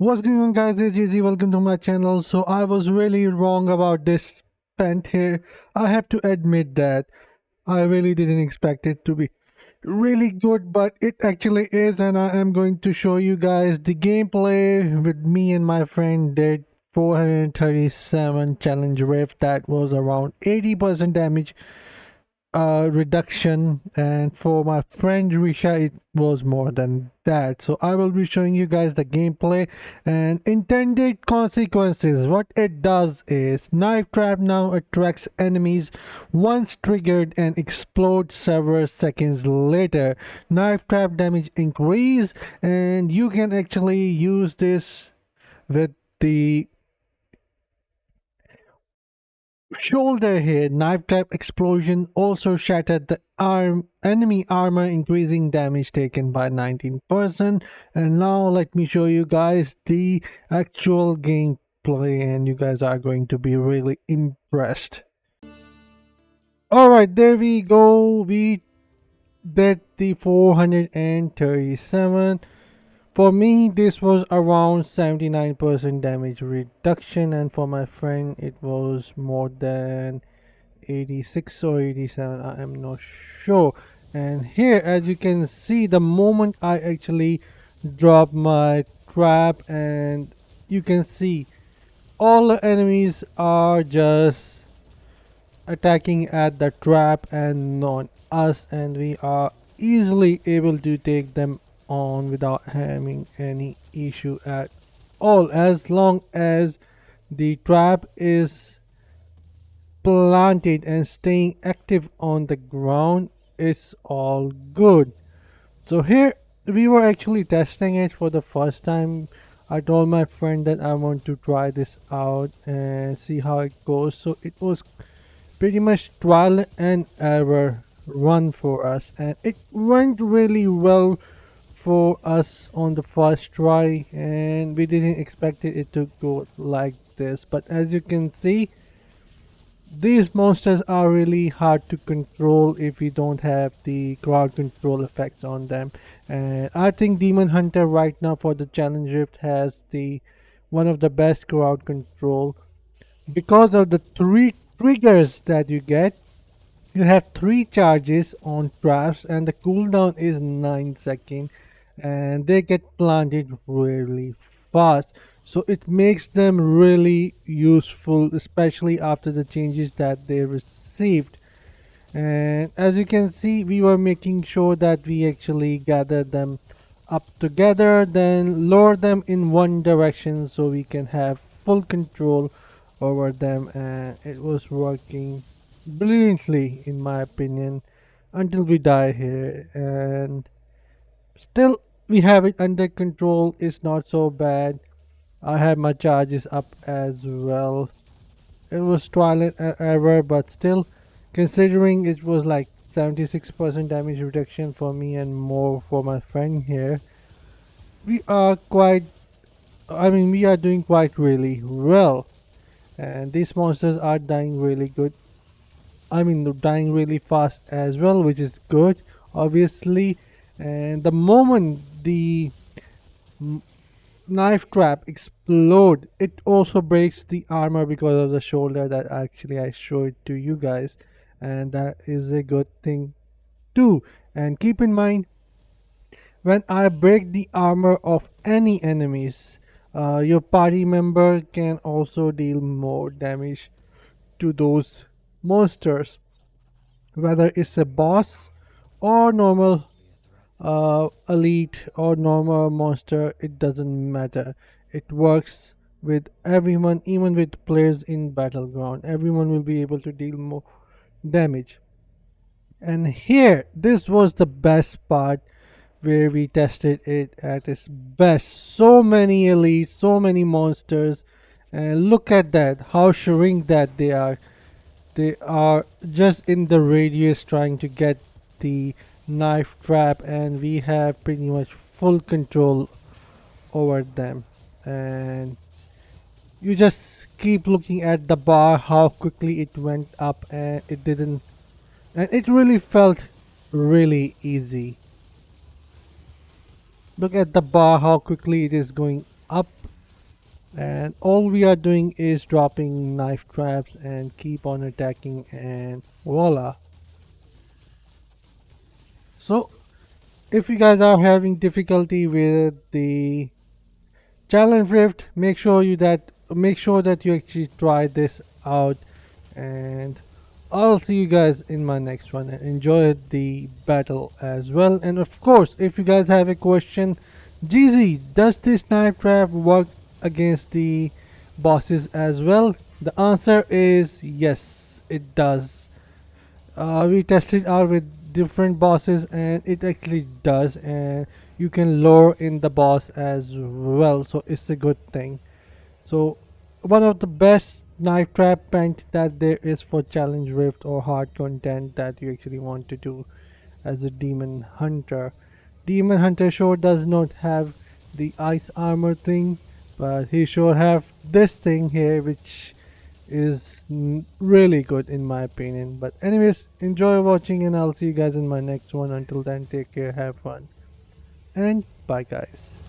What's going on, guys? It's Jay-Z. Welcome to my channel. So I was really wrong about this pant here. I have to admit that I really didn't expect it to be really good, but it actually is, and I am going to show you guys the gameplay with me and my friend did 437 challenge rift. That was around 80% damage reduction, and for my friend Risha it was more than that. So I will be showing you guys the gameplay and intended consequences. What it does is knife trap now attracts enemies once triggered and explodes several seconds later. Knife trap damage increase, and you can actually use this with the shoulder here. Knife trap explosion also shattered the enemy armor, increasing damage taken by 19%. And now let me show you guys the actual gameplay, and you guys are going to be really impressed. Alright, there we go. We did the 437. For me, this was around 79% damage reduction, and for my friend, it was more than 86 or 87. I am not sure. And here, as you can see, the moment I actually drop my trap, and you can see all the enemies are just attacking at the trap and not us, and we are easily able to take them on without having any issue at all, as long as the trap is planted and staying active on the ground. It's all good. So here we were actually testing it for the first time. I told my friend that I want to try this out and see how it goes. So it was pretty much trial and error run for us, and it went really well for us on the first try, and we didn't expect it to go like this. But as you can see, these monsters are really hard to control if you don't have the crowd control effects on them. And I think Demon Hunter right now for the challenge rift has the one of the best crowd control because of the three triggers that you get. You have three charges on traps, and the cooldown is 9 seconds, and they get planted really fast. So it makes them really useful, especially after the changes that they received. And as you can see, we were making sure that we actually gather them up together, then lower them in one direction so we can have full control over them, and it was working brilliantly in my opinion until we die here. And still we have it under control. It's not so bad. I have my charges up as well. It was trial and error, but still, considering it was like 76% damage reduction for me and more for my friend here, we are quite, we are doing quite really well. And these monsters are dying really good. They're dying really fast as well, which is good, obviously. And the moment the knife trap explode, it also breaks the armor because of the shoulder that actually I showed to you guys, and that is a good thing too. And keep in mind, when I break the armor of any enemies, your party member can also deal more damage to those monsters, whether it's a boss or normal elite or normal monster. It doesn't matter. It works with everyone, even with players in battleground. Everyone will be able to deal more damage. And here, this was the best part where we tested it at its best. So many elites, so many monsters, and look at that, how shrink that they are. They are just in the radius trying to get the knife trap, and we have pretty much full control over them. And you just keep looking at the bar, how quickly it went up, and it didn't, and it really felt really easy. Look at the bar, how quickly it is going up and all we are doing is dropping knife traps and keep on attacking, and voila. So if you guys are having difficulty with the challenge rift, make sure that you actually try this out, and I'll see you guys in my next one, and enjoy the battle as well. And of course, if you guys have a question, GZ, does this knife trap work against the bosses as well? The answer is yes, it does. We tested out with different bosses and it actually does, and you can lure in the boss as well, so it's a good thing. So one of the best knife trap paint that there is for challenge rift or hard content that you actually want to do as a demon hunter. Demon hunter sure does not have the ice armor thing, but he sure have this thing here, which is really good in my opinion. But anyways, enjoy watching and I'll see you guys in my next one. Until then, take care, have fun, and bye guys.